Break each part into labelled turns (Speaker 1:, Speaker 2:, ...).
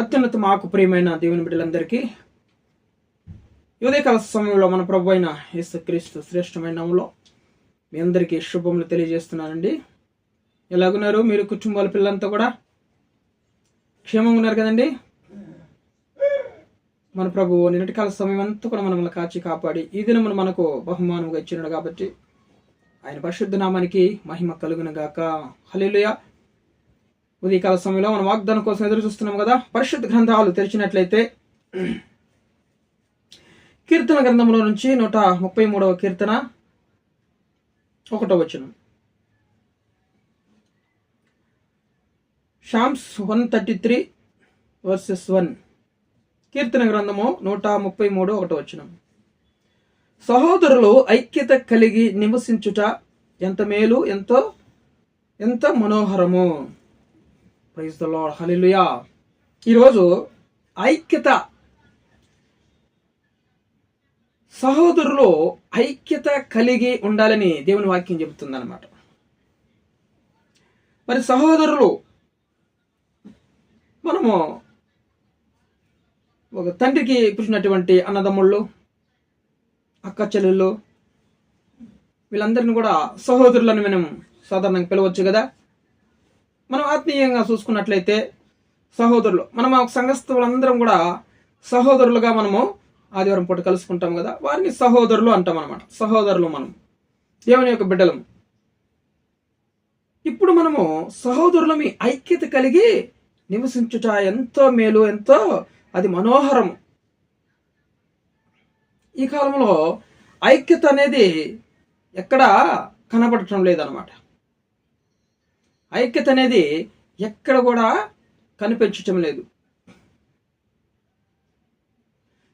Speaker 1: అత్యున్నత మాకు ప్రియమైన దేవుని బిడ్డలందరికీ ఉదయకాల సమయంలో మన ప్రభు అయిన యేసుక్రీస్తు శ్రేష్టమైన నామములో మీ అందరికీ శుభములు తెలియజేస్తున్నానండి. ఎలాగున్నారు మీరు, కుటుంబాల పిల్లలంతా కూడా క్షేమంగా ఉన్నారు కదండి? మన ప్రభు నిన్నటి కాల సమయం అంతా కూడా మనల్ని కాచి కాపాడి ఈ దినమును మనకు బహుమానంగా ఇచ్చినాడు కాబట్టి ఆయన పరిశుద్ధ నామానికి మహిమ కలుగును గాక. హల్లెలూయా. ఉదయకాల సమయంలో మనం వాగ్దానం కోసం ఎదురు చూస్తున్నాం కదా. పరిశుద్ధ గ్రంథాలు తెరిచినట్లయితే కీర్తన గ్రంథంలో నుంచి 133వ కీర్తన 1వ వచనం. Sham's 133 versus 1. కీర్తన గ్రంథము 133 1వ వచనం. సహోదరులు ఐక్యత కలిగి నివసించుట ఎంత మేలు, ఎంత మనోహరము. Praise the lord. హల్లెలూయా. ఈరోజు ఐక్యత, సహోదరులు ఐక్యత కలిగి ఉండాలని దేవుని వాక్యం చెబుతుందన్నమాట. మరి సహోదరులు, మనము ఒక తండ్రికి పుట్టినటువంటి అన్నదమ్ముళ్ళు, అక్క చెల్లెళ్ళు, వీళ్ళందరినీ కూడా సహోదరులను మనం సాధారణంగా పిలవచ్చు కదా. మనం ఆత్మీయంగా చూసుకున్నట్లయితే సహోదరులు, మనం సంఘస్థులందరం కూడా సహోదరులుగా మనము ఆదివారం పూట కలుసుకుంటాం కదా, వారిని సహోదరులు అంటాం అన్నమాట. సహోదరులు మనం దేవుని యొక్క బిడ్డలం. ఇప్పుడు మనము సహోదరులమి ఐక్యత కలిగి నివసించుట ఎంతో మేలు, అది మనోహరం. ఈ కాలంలో ఐక్యత అనేది ఎక్కడా కనబడటం లేదనమాట. ఐక్యత అనేది ఎక్కడ కూడా కనిపించటం లేదు.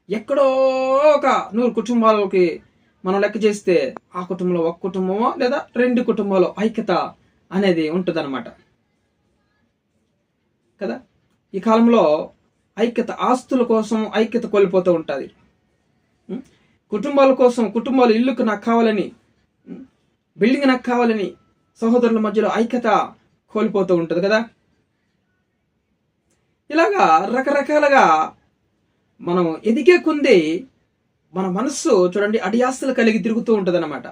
Speaker 1: ఎక్కడో ఒక 100 కుటుంబాలకి మనం లెక్క చేస్తే ఆ కుటుంబంలో ఒక కుటుంబమో లేదా 2 కుటుంబాలు ఐక్యత అనేది ఉంటుందన్నమాట కదా. ఈ కాలంలో ఐక్యత, ఆస్తుల కోసం ఐక్యత కోల్పోతూ ఉంటుంది. కుటుంబాల కోసం, కుటుంబాలు ఇల్లుకు నాకు కావాలని, బిల్డింగ్ నాకు కావాలని సహోదరుల మధ్యలో ఐక్యత కోల్పోతూ ఉంటుంది కదా. ఇలాగా రకరకాలుగా మనం ఎదిగే కొంది మన మనస్సు చూడండి అడియాస్తులు కలిగి తిరుగుతూ ఉంటుంది అన్నమాట.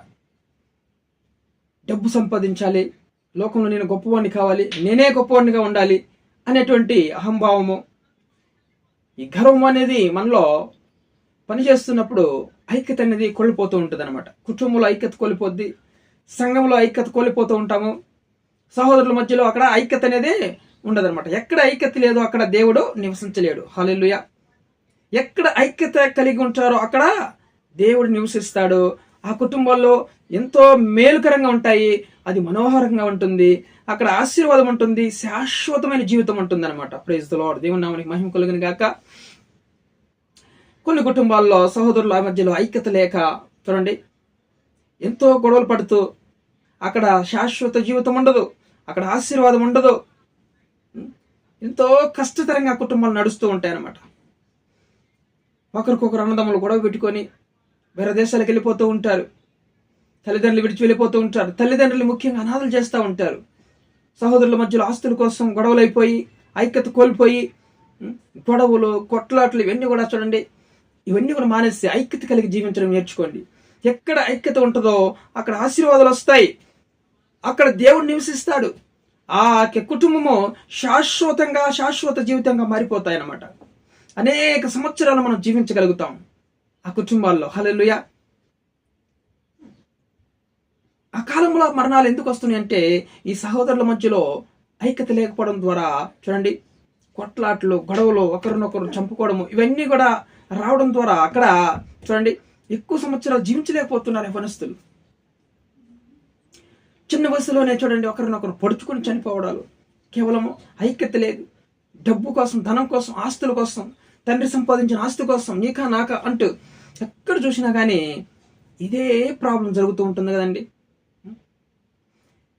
Speaker 1: డబ్బు సంపాదించాలి, లోకంలో నేను గొప్పవాడిని కావాలి, నేనే గొప్పవాడినిగా ఉండాలి అనేటువంటి అహంభావము, ఈ గర్వం అనేది మనలో పనిచేస్తున్నప్పుడు ఐక్యత అనేది కోల్పోతూ ఉంటుంది అనమాట. కుటుంబంలో ఐక్యత కోల్పోద్ది, సంఘంలో ఐక్యత కోల్పోతూ ఉంటాము, సహోదరుల మధ్యలో అక్కడ ఐక్యత అనేది ఉండదన్నమాట. ఎక్కడ ఐక్యత లేదో అక్కడ దేవుడు నివసించలేడు. హల్లెలూయా. ఎక్కడ ఐక్యత కలిగి ఉంటారో అక్కడ దేవుడు నివసిస్తాడు. ఆ కుటుంబాల్లో ఎంతో మేలుకరంగా ఉంటాయి, అది మనోహరంగా ఉంటుంది, అక్కడ ఆశీర్వాదం ఉంటుంది, శాశ్వతమైన జీవితం ఉంటుంది అనమాట. Praise the Lord. దేవుని నామానికి మహిమ కలుగును గాక. కొన్ని కుటుంబాల్లో సహోదరుల మధ్యలో ఐక్యత లేక చూడండి ఎంతో గొడవలు పడుతూ అక్కడ శాశ్వత జీవితం ఉండదు, అక్కడ ఆశీర్వాదం ఉండదు, ఎంతో కష్టతరంగా కుటుంబాలు నడుస్తూ ఉంటాయి అన్నమాట. ఒకరికొకరు అన్నదమ్ములు గొడవ పెట్టుకొని వేరే దేశాలకు వెళ్ళిపోతూ ఉంటారు, తల్లిదండ్రులు విడిచి వెళ్ళిపోతూ ఉంటారు, తల్లిదండ్రులు ముఖ్యంగా అనాథలు చేస్తూ ఉంటారు. సహోదరుల మధ్యలో ఆస్తుల కోసం గొడవలు అయిపోయి ఐక్యత కోల్పోయి గొడవలు, కొట్లాట్లు, ఇవన్నీ కూడా చూడండి, ఇవన్నీ కూడా మానేసి ఐక్యత కలిగి జీవించడం నేర్చుకోండి. ఎక్కడ ఐక్యత ఉంటుందో అక్కడ ఆశీర్వాదాలు వస్తాయి, అక్కడ దేవుడు నివసిస్తాడు. ఆ కుటుంబము శాశ్వత జీవితంగా మారిపోతాయి అన్నమాట. అనేక సంవత్సరాలు మనం జీవించగలుగుతాం ఆ కుటుంబాల్లో. హల్లెలూయా. ఆ కాలంలో మరణాలు ఎందుకు వస్తున్నాయి అంటే ఈ సహోదరుల మధ్యలో ఐక్యత లేకపోవడం ద్వారా చూడండి కొట్లాట్లు, గొడవలు, ఒకరినొకరు చంపుకోవడము, ఇవన్నీ కూడా రావడం ద్వారా అక్కడ చూడండి ఎక్కువ సంవత్సరాలు జీవించలేకపోతున్నారు యవ్వనస్తులు. చిన్న వయసులోనే చూడండి ఒకరినొకరు పొడుచుకొని చనిపోవడాలు. కేవలము ఐక్యత లేదు. డబ్బు కోసం, ధనం కోసం, ఆస్తుల కోసం, తండ్రి సంపాదించిన ఆస్తి కోసం నీకా నాకా అంటూ ఎక్కడ చూసినా కానీ ఇదే ప్రాబ్లం జరుగుతూ ఉంటుంది కదండి.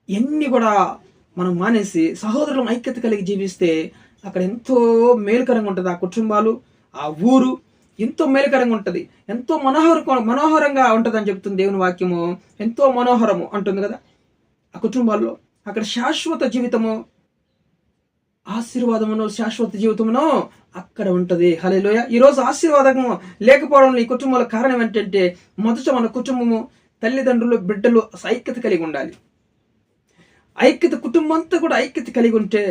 Speaker 1: ఇవన్నీ కూడా మనం మానేసి సహోదరులను ఐక్యత కలిగి జీవిస్తే అక్కడ ఎంతో మేలుకరంగా ఉంటుంది. ఆ కుటుంబాలు, ఆ ఊరు ఎంతో మేలుకరంగా ఉంటుంది, ఎంతో మనోహరంగా ఉంటుంది అని చెప్తుంది దేవుని వాక్యము. ఎంతో మనోహరము అంటుంది కదా ఆ కుటుంబాల్లో. అక్కడ శాశ్వత జీవితము, ఆశీర్వాదమును, శాశ్వత జీవితమును అక్కడ ఉంటది. హల్లెలూయా. ఈరోజు ఆశీర్వాదము లేకపోవడం ఈ కుటుంబంలో కారణం ఏంటంటే, మొదట మన కుటుంబము, తల్లిదండ్రులు, బిడ్డలు ఐక్యత కలిగి ఉండాలి. ఐక్యత, కుటుంబం అంతా కూడా ఐక్యత కలిగి ఉంటే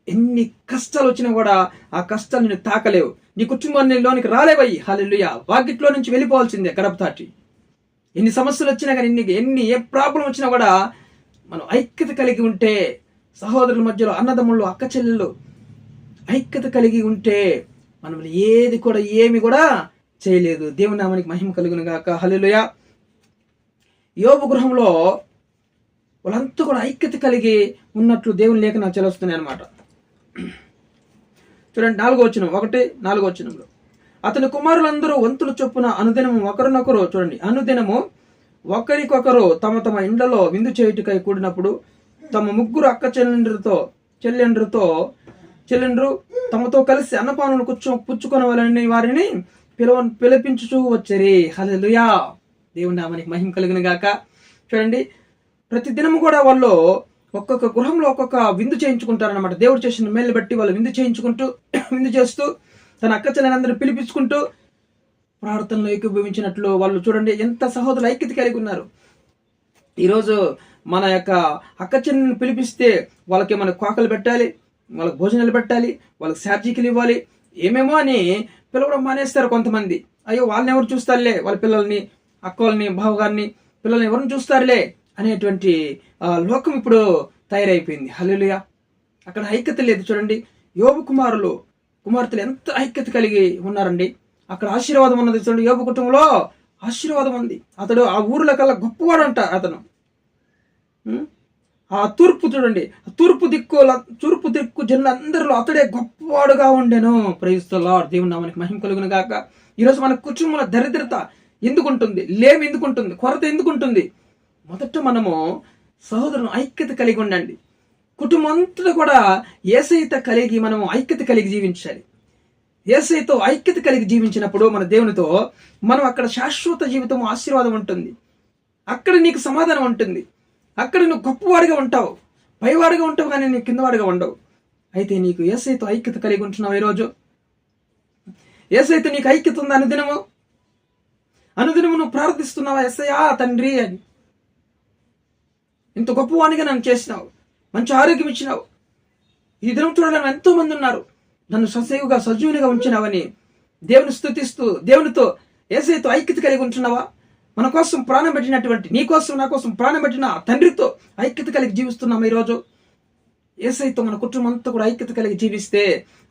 Speaker 1: ఎన్ని కష్టాలు వచ్చినా కూడా ఆ కష్టాలు నేను తాకలేవు. నీ కుటుంబాన్ని లోనికి రాలేవయ్యి. హల్లెలూయా. వాకిట్లో నుంచి వెళ్ళిపోవాల్సిందే గడప దాటి. ఎన్ని సమస్యలు వచ్చినా కానీ, ఏ ప్రాబ్లం వచ్చినా కూడా మనం ఐక్యత కలిగి ఉంటే, సహోదరుల మధ్యలో, అన్నదమ్ముళ్ళు, అక్క చెల్లెళ్ళు ఐక్యత కలిగి ఉంటే మనం ఏమి కూడా చేయలేదు. దేవుని నామానికి మహిమ కలుగును గాక. హల్లెలూయా. యోబు గృహంలో వాళ్ళంతా కూడా ఐక్యత కలిగి ఉన్నట్లు దేవుని లేఖనాలు చెలుస్తున్నాయి అన్నమాట. చూడండి 4వ వచనం, 1-4 వచనంలో, అతని కుమారులందరూ వంతులు చొప్పున అనుదినము ఒకరినొకరు, చూడండి, అనుదినము ఒకరికొకరు తమ తమ ఇండ్లలో విందు చేయుటకై కూడినప్పుడు తమ ముగ్గురు అక్క చెల్లెండ్రు తమతో కలిసి అన్నపానులు పుచ్చుకొనవలని వారిని పిలిపించుచూ వచ్చరి. హల్లెలూయా. దేవుని నామానికి మహిమ కలుగును గాక. చూడండి, ప్రతి దినము కూడా వాళ్ళు ఒక్కొక్క గృహంలో ఒక్కొక్క విందు చేయించుకుంటారనమాట. దేవుడు చేసిన మేలు బట్టి వాళ్ళు విందు చేస్తూ తన అక్క చెల్లెలందరూ పిలిపించుకుంటూ ప్రార్థనలో ఏకీభవించినట్లు వాళ్ళు, చూడండి ఎంత సహోదరులు ఐక్యత కలిగి ఉన్నారు. ఈరోజు మన యొక్క అక్క చెల్లెలను పిలిపిస్తే వాళ్ళకి మన కోకలు పెట్టాలి, వాళ్ళకి భోజనాలు పెట్టాలి, వాళ్ళకి ఛార్జీలు ఇవ్వాలి, ఏమేమో అని పిలవడం మానేస్తారు కొంతమంది. అయ్యో వాళ్ళని ఎవరు చూస్తారులే, వాళ్ళ పిల్లల్ని, అక్కల్ని, బావగారిని, పిల్లల్ని ఎవరిని చూస్తారులే అనేటువంటి లోకం ఇప్పుడు తయారైపోయింది. హల్లెలూయా. అక్కడ ఐక్యత లేదు. చూడండి, యోబు కుమార్తెలు ఎంత ఐక్యత కలిగి ఉన్నారండి. అక్కడ ఆశీర్వాదం ఉన్నది. చూడండి, యోబు కుటుంబంలో ఆశీర్వాదం ఉంది. అతడు ఆ ఊర్లో కల్లా గొప్పవాడు అంట. అతను ఆ చూడండి, తూర్పు దిక్కు జనులందరిలో అతడే గొప్పవాడుగా ఉండెను. Praise the Lord. దేవుని నామానికి మహిమ కలుగును గాక. ఈరోజు మన కుటుంబంలో దరిద్రత ఎందుకుంటుంది, లేమి ఎందుకుంటుంది, కొరత ఎందుకుంటుంది? మొదట మనము సహోదరుని ఐక్యత కలిగి ఉండండి. కుటుంబం అంతా కూడా మనము ఐక్యత కలిగి జీవించాలి. యేసయ్యతో ఐక్యత కలిగి జీవించినప్పుడు మన దేవునితో మనం అక్కడ శాశ్వత జీవితం, ఆశీర్వాదం ఉంటుంది. అక్కడ నీకు సమాధానం ఉంటుంది. అక్కడ నువ్వు గొప్పవాడిగా ఉంటావు, పైవాడిగా ఉంటావు, కానీ నీకు కిందవాడిగా ఉండవు. అయితే నీకు యేసయ్యతో ఐక్యత కలిగి ఉంటున్నావు. ఈరోజు యేసయ్యతో నీకు ఐక్యత ఉంది. అనుదినము నువ్వు ప్రార్థిస్తున్నావా, యేసయ్యా తండ్రి అని, ఇంత గొప్పవాడిగా నన్ను చేసినావు, మంచి ఆరోగ్యం ఇచ్చినావు, ఈ దినం చూడాలని ఎంతో మంది ఉన్నారు, నన్ను సజీవునిగా ఉంచినావని దేవుని స్తుతిస్తూ దేవునితో యేసయ్యతో ఐక్యత కలిగి ఉంటున్నావా? మన కోసం ప్రాణం పెట్టినటువంటి, నీ కోసం నా కోసం ప్రాణం పెట్టిన తండ్రితో ఐక్యత కలిగి జీవిస్తున్నాము. ఈరోజు యేసయ్యతో మన కుటుంబం అంతా కూడా ఐక్యత కలిగి జీవిస్తే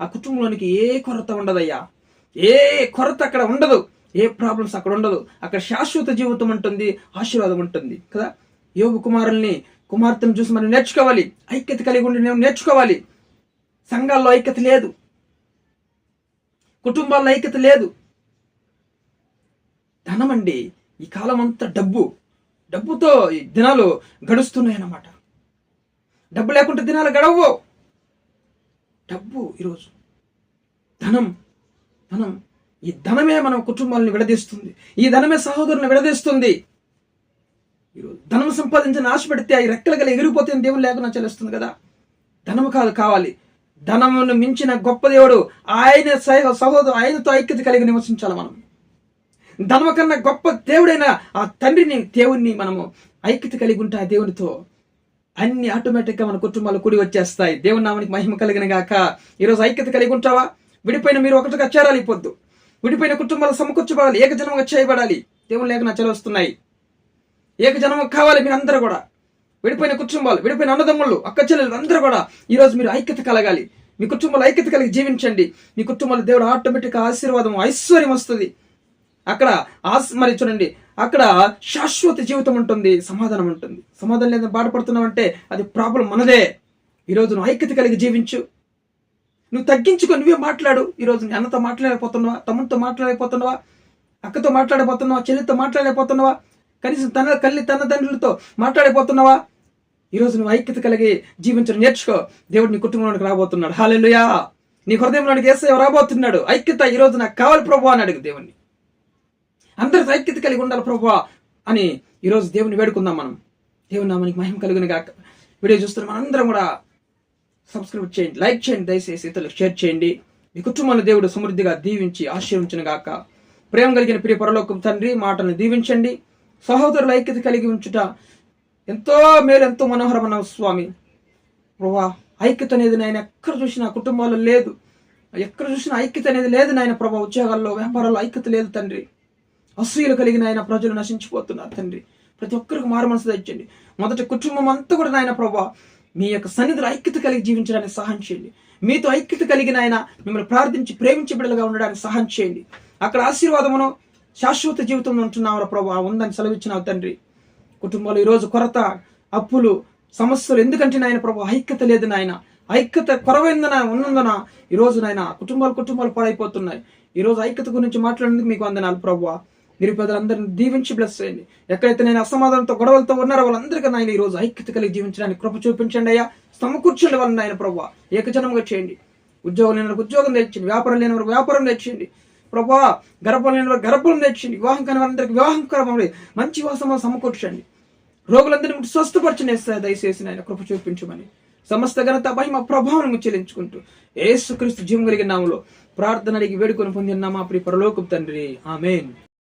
Speaker 1: ఆ కుటుంబంలోనికి ఏ కొరత ఉండదయ్యా. ఏ కొరత అక్కడ ఉండదు, ఏ ప్రాబ్లమ్స్ అక్కడ ఉండదు. అక్కడ శాశ్వత జీవితం ఉంటుంది, ఆశీర్వాదం ఉంటుంది కదా. యోబు కుమార్తెను చూసి మనం నేర్చుకోవాలి. ఐక్యత కలిగి ఉండి నేర్చుకోవాలి. సంఘాల్లో ఐక్యత లేదు, కుటుంబాల్లో ఐక్యత లేదు. ధనం అండి, ఈ కాలం అంతా డబ్బుతో ఈ దినాలు గడుస్తున్నాయి అన్నమాట. డబ్బు లేకుంటే దినాలు గడవవు. డబ్బు ఈరోజు ధనం, ఈ ధనమే మన కుటుంబాలను విడదీస్తుంది. ఈ ధనమే సహోదరులను విడదీస్తుంది. ఈరోజు ధనం సంపాదించిన ఆశ పెడితే అవి రెక్కలు కలిగి ఎగిరిపోతే దేవుడు లేకుండా చెల్లిస్తుంది కదా. ధనము కావాలి. ధనమును మించిన గొప్ప దేవుడు ఆయన సహోదరు, ఆయనతో ఐక్యత కలిగి నివసించాలి మనం. ధనము కన్నా గొప్ప దేవుడైన ఆ దేవుణ్ణి మనము ఐక్యత కలిగి ఉంటే ఆ దేవునితో అన్ని ఆటోమేటిక్గా మన కుటుంబాలు కూడి వచ్చేస్తాయి. దేవుని నామానికి మహిమ కలిగిన గాక. ఈరోజు ఐక్యత కలిగి ఉంటావా? విడిపోయిన మీరు ఒకటిగా చేరాలిపోద్దు. విడిపోయిన కుటుంబాలు సమకూర్చబడాలి, ఏకజనముగా చేయబడాలి. దేవుని లేఖన చదివిస్తున్నాయి. ఏకజనము కావాలి మీరు అందరూ కూడా. విడిపోయిన కుటుంబాలు, విడిపోయిన అన్నదమ్ముళ్ళు, అక్క చెల్లెలు అందరూ కూడా ఈరోజు మీరు ఐక్యత కలగాలి. మీ కుటుంబాలు ఐక్యత కలిగి జీవించండి. మీ కుటుంబాలు దేవుడు ఆటోమేటిక్గా ఆశీర్వాదం, ఐశ్వర్యం వస్తుంది. అక్కడ మరి చూడండి, అక్కడ శాశ్వత జీవితం ఉంటుంది, సమాధానం ఉంటుంది. సమాధానం లేదా బాధపడుతున్నావు అంటే అది ప్రాబ్లం మనదే. ఈరోజు నువ్వు ఐక్యత కలిగి జీవించు. నువ్వు తగ్గించుకో, నువ్వే మాట్లాడు. ఈరోజు నీ అన్నతో మాట్లాడలేకపోతున్నావా, తమ్ముడితో మాట్లాడలేకపోతున్నావా, అక్కతో మాట్లాడలేకపోతున్నావా, చెల్లితో మాట్లాడలేకపోతున్నావా, కనీసం తల్లిదండ్రులతో మాట్లాడలేకపోతున్నావా? ఈరోజు నువ్వు ఐక్యత కలిగి జీవించడం నేర్చుకో. దేవుడు నీ కుటుంబంలోనికి రాబోతున్నాడు. హల్లెలూయా. నీ హృదయంలోనికి యేసయ్య రాబోతున్నాడు. ఐక్యత ఈరోజు నాకు కావాలి ప్రభువా అని అడుగు దేవుణ్ణి. అందరితో ఐక్యత కలిగి ఉండాలి ప్రభువా అని ఈరోజు దేవుని వేడుకుందాం మనం. దేవుని నామానికి మహిమ కలుగును గాక. వీడియో చూస్తున్న మనందరం కూడా సబ్స్క్రైబ్ చేయండి, లైక్ చేయండి, దయచేసి ఇతరులకు షేర్ చేయండి. మీ కుటుంబాన్ని దేవుడు సమృద్ధిగా దీవించి ఆశీర్వించును గాక. ప్రేమ కలిగిన ప్రియ పరలోకపు తండ్రి, మాటలను దీవించండి. సహోదరుల ఐక్యత కలిగి ఉంచుట ఎంతో మేలు, ఎంతో మనోహరమైన స్వామి. ప్రభువా, ఐక్యత అనేది నాయన ఎక్కడ చూసినా కుటుంబాల్లో లేదు, ఎక్కడ చూసినా ఐక్యత అనేది లేదు నాయన ప్రభా. ఉద్యోగాల్లో, వ్యాపారాల్లో ఐక్యత లేదు తండ్రి. అసూయలు కలిగిన ఆయన ప్రజలు నశించిపోతున్నారు తండ్రి. ప్రతి ఒక్కరికి మారు మనసు తెచ్చండి. మొదటి కుటుంబం అంతా కూడా నాయన ప్రభా మీ యొక్క సన్నిధిలో ఐక్యత కలిగి జీవించడానికి సహాయం చేయండి. మీతో ఐక్యత కలిగిన ఆయన మిమ్మల్ని ప్రార్థించి ప్రేమించే బిడ్డలుగా ఉండడానికి సహాయం చేయండి. అక్కడ ఆశీర్వాదమును శాశ్వత జీవితంలో ఉంటున్నావు ప్రభా, ఉందని సెలవిచ్చినావు తండ్రి. కుటుంబంలో ఈరోజు కొరత, అప్పులు, సమస్యలు ఎందుకంటే నాయన ప్రభా ఐక్యత లేదు నాయన. ఐక్యత కొరవైందన ఉన్నందున ఈరోజు నాయన కుటుంబాలు పాడైపోతున్నాయి. ఈరోజు ఐక్యత గురించి మాట్లాడేందుకు మీకు వందనాలు ప్రభువా. నిరుపేదలందరినీ దీవించి బ్లెస్ చేయండి. ఎక్కడైతే నేను అసమాధానంతో గొడవలతో ఉన్నారో వాళ్ళందరికీ నాయన ఈరోజు ఐక్యత కలిగి జీవించడానికి కృప చూపించండి అయ్యా. సమకూర్చండి వాళ్ళని నాయన ప్రభువా. ఏకజనంగా చేయండి. ఉద్యోగం లేని వారికి ఉద్యోగం తెచ్చండి, వ్యాపారం లేని వారికి వ్యాపారం తెచ్చండి ప్రభువా. గర్భం లేని వారికి గర్భం తెచ్చండి, వివాహం కాని వారందరికీ వివాహం కరమని మంచి వాసము సమకూర్చండి. రోగులందరినీ స్వస్థపరచని దయచేసి నాయన కృప చూపించమని సమస్త ఘనత మహిమ ప్రభావం చెల్లించుకుంటూ యేసుక్రీస్తు జీవం కలిగిన నామములో ప్రార్థన అడిగి వేడుకొని పొందిన మా ప్రియ పరలోకపు తండ్రి, ఆమేన్.